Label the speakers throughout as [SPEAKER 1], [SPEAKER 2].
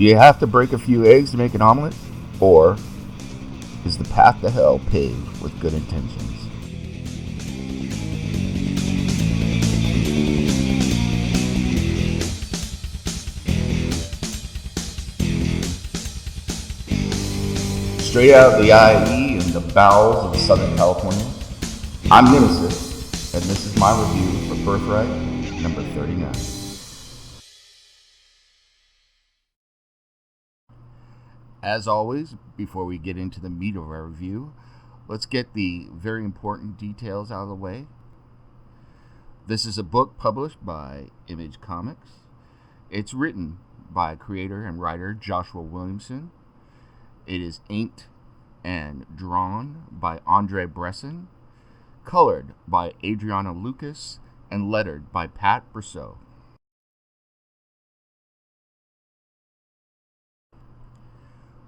[SPEAKER 1] Do you have to break a few eggs to make an omelet? Or is the path to hell paved with good intentions? Straight out of the IE in the bowels of Southern California, I'm Nemesis, and this is my review for Birthright number 39. As always, before we get into the meat of our review, let's get the very important details out of the way. This is a book published by Image Comics. It's written by creator and writer Joshua Williamson. It is inked and drawn by Andrei Bressan, colored by Adriana Lucas, and lettered by Pat Bressan.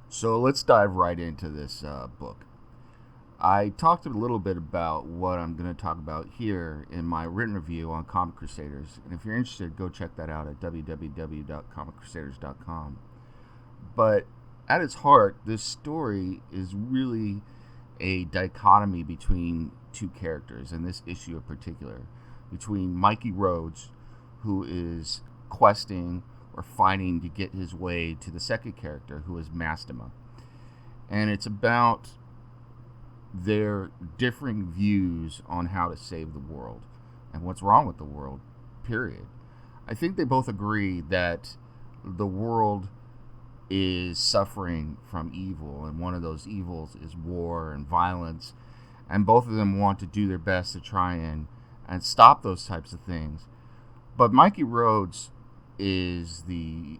[SPEAKER 1] So let's dive right into this book. I talked a little bit about what I'm going to talk about here in my written review on Comic Crusaders, and if you're interested, go check that out at www.comiccrusaders.com. But at its heart, this story is really a dichotomy between two characters, in this issue in particular, between Mikey Rhodes, who is questing or fighting to get his way to the second character, who is Mastema. And it's about their differing views on how to save the world and what's wrong with the world, period. I think they both agree that the world is suffering from evil, and one of those evils is war and violence, and both of them want to do their best to try and stop those types of things. But Mikey Rhodes is the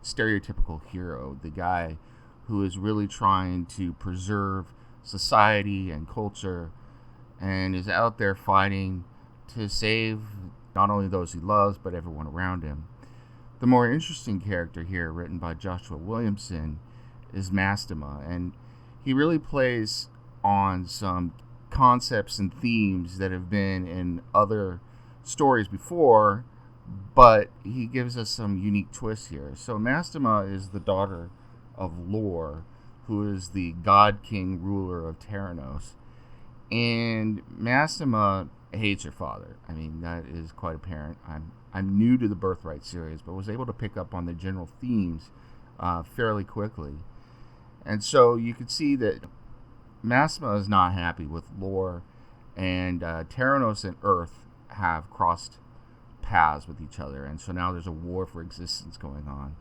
[SPEAKER 1] stereotypical hero, the guy who is really trying to preserve society and culture and is out there fighting to save not only those he loves but everyone around him. The more interesting character here, written by Joshua Williamson, is Mastema, and he really plays on some concepts and themes that have been in other stories before, but he gives us some unique twists here. So Mastema is the daughter of Lore, who is the God King ruler of Terranos, and Mastema hates her father. I mean, that is quite apparent. I'm new to the Birthright series, but was able to pick up on the general themes fairly quickly. And so you could see that Mastema is not happy with Lore, and Terranos and Earth have crossed paths with each other, and so now there's a war for existence going on.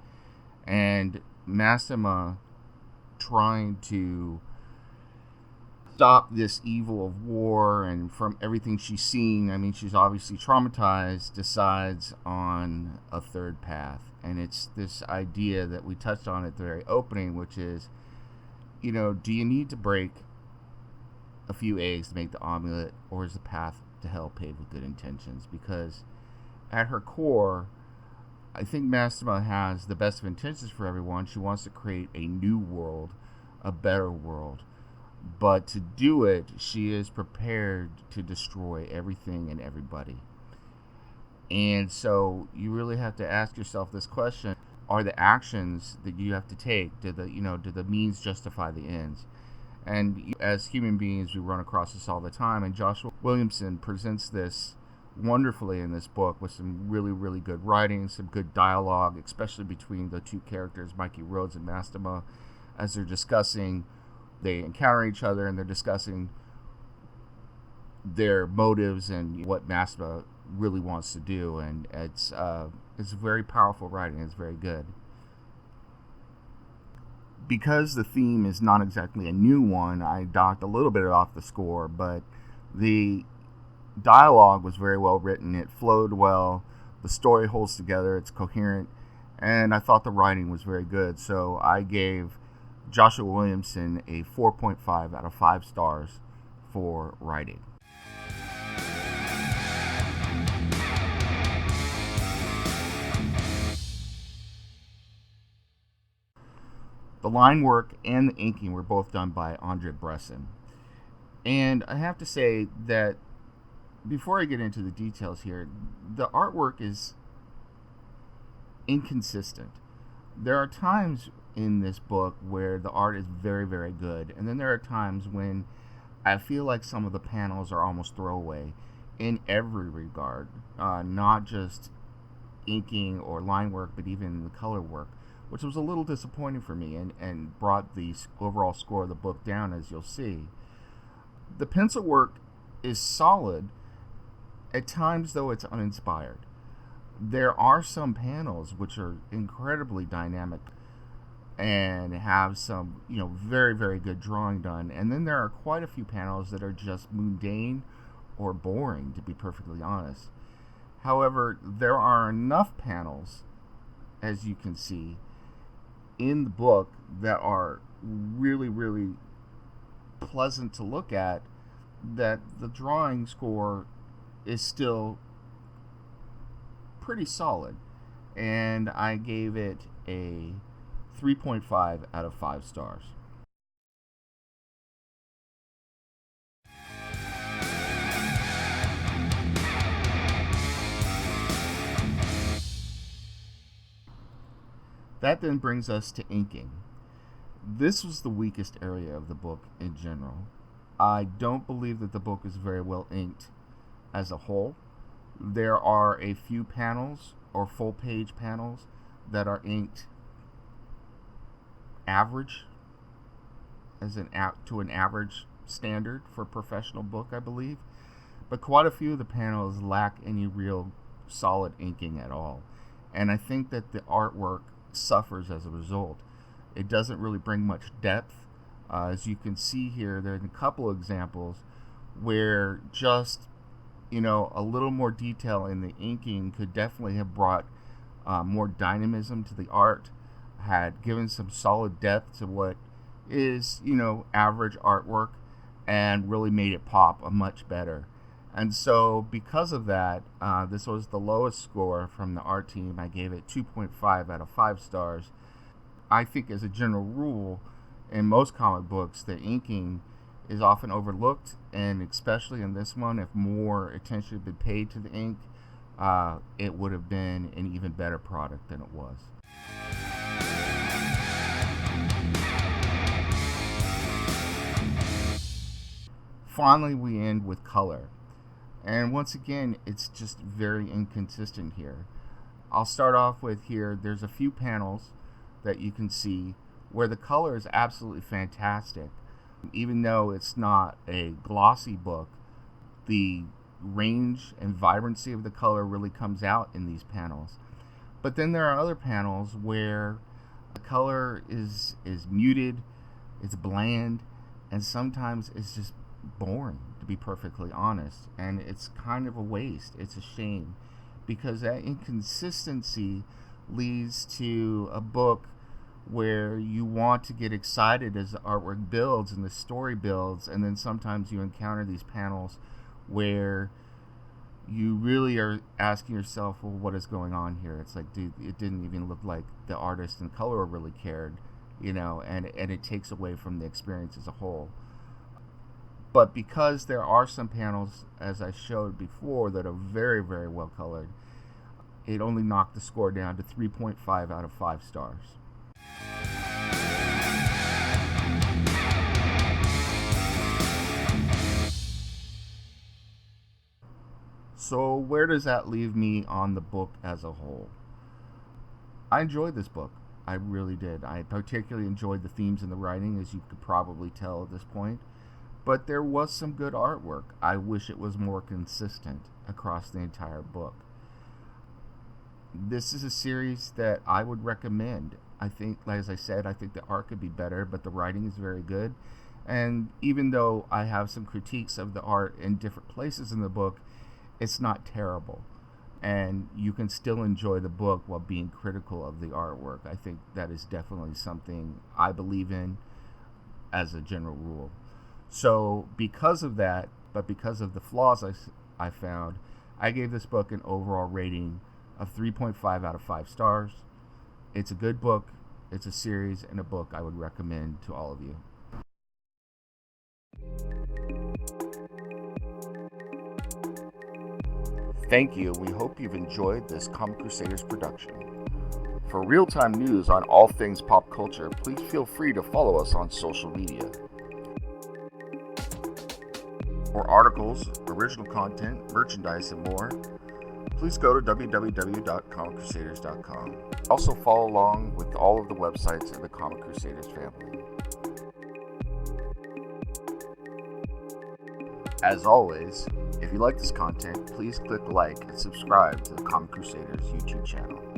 [SPEAKER 1] And Mastema trying to stop this evil of war, and from everything she's seen, I mean, she's obviously traumatized, decides on a third path. And it's this idea that we touched on at the very opening, which is, do you need to break a few eggs to make the omelet, or is the path to hell paved with good intentions? Because at her core, I think Mastema has the best of intentions for everyone. She wants to create a new world, a better world. But to do it, she is prepared to destroy everything and everybody. And so you really have to ask yourself this question: are the actions that you have to take, do the means justify the ends? And as human beings, we run across this all the time, and Joshua Williamson presents this wonderfully in this book with some really, really good writing, some good dialogue, especially between the two characters, Mikey Rhodes and Mastema, as they encounter each other and they're discussing their motives and what Mastema really wants to do. And it's very powerful writing. It's very good. Because the theme is not exactly a new one, I docked a little bit off the score, but the dialogue was very well written. It flowed well. The story holds together. It's coherent. And I thought the writing was very good. So I gave Joshua Williamson a 4.5 out of 5 stars for writing. The line work and the inking were both done by Andrei Bressan. And I have to say that before I get into the details here, the artwork is inconsistent. There are times in this book where the art is very, very good, and then there are times when I feel like some of the panels are almost throwaway in every regard, not just inking or line work, but even the color work, which was a little disappointing for me and brought the overall score of the book down, as you'll see. The pencil work is solid, at times, though, it's uninspired. There are some panels which are incredibly dynamic and have some, very, very good drawing done. And then there are quite a few panels that are just mundane or boring, to be perfectly honest. However, there are enough panels, as you can see, in the book that are really, really pleasant to look at, that the drawing score is still pretty solid. And I gave it a 3.5 out of 5 stars. That then brings us to inking. This was the weakest area of the book in general. I don't believe that the book is very well inked as a whole. There are a few panels or full page panels that are inked average, to an average standard for a professional book, I believe. But quite a few of the panels lack any real solid inking at all. And I think that the artwork suffers as a result. It doesn't really bring much depth. As you can see here, there are a couple examples where just, a little more detail in the inking could definitely have brought more dynamism to the art, had given some solid depth to what is, average artwork, and really made it pop a much better. And so because of that, this was the lowest score from the art team. I gave it 2.5 out of 5 stars. I think as a general rule, in most comic books, the inking is often overlooked, and especially in this one, if more attention had been paid to the ink, it would have been an even better product than it was. Finally, we end with color. And once again, it's just very inconsistent here. I'll start off with here, there's a few panels that you can see where the color is absolutely fantastic. Even though it's not a glossy book, the range and vibrancy of the color really comes out in these panels. But then there are other panels where the color is muted, it's bland, and sometimes it's just boring, to be perfectly honest. And it's kind of a waste. It's a shame, because that inconsistency leads to a book where you want to get excited as the artwork builds and the story builds, and then sometimes you encounter these panels where you really are asking yourself, well, what is going on here? It's like, dude, it didn't even look like the artist and colorer really cared, and it takes away from the experience as a whole. But because there are some panels, as I showed before, that are very, very well colored, it only knocked the score down to 3.5 out of 5 stars. So where does that leave me on the book as a whole? I enjoyed this book. I really did. I particularly enjoyed the themes and the writing, as you could probably tell at this point. But there was some good artwork. I wish it was more consistent across the entire book. This is a series that I would recommend. I think, as I said, I think the art could be better, but the writing is very good. And even though I have some critiques of the art in different places in the book, it's not terrible. And you can still enjoy the book while being critical of the artwork. I think that is definitely something I believe in as a general rule. So because of that, but because of the flaws I found, I gave this book an overall rating of 3.5 out of 5 stars. It's a good book, it's a series, and a book I would recommend to all of you. Thank you. We hope you've enjoyed this Comic Crusaders production. For real-time news on all things pop culture, please feel free to follow us on social media. For articles, original content, merchandise, and more, please go to www.comiccrusaders.com. Also follow along with all of the websites of the Comic Crusaders family. As always, if you like this content, please click like and subscribe to the Comic Crusaders YouTube channel.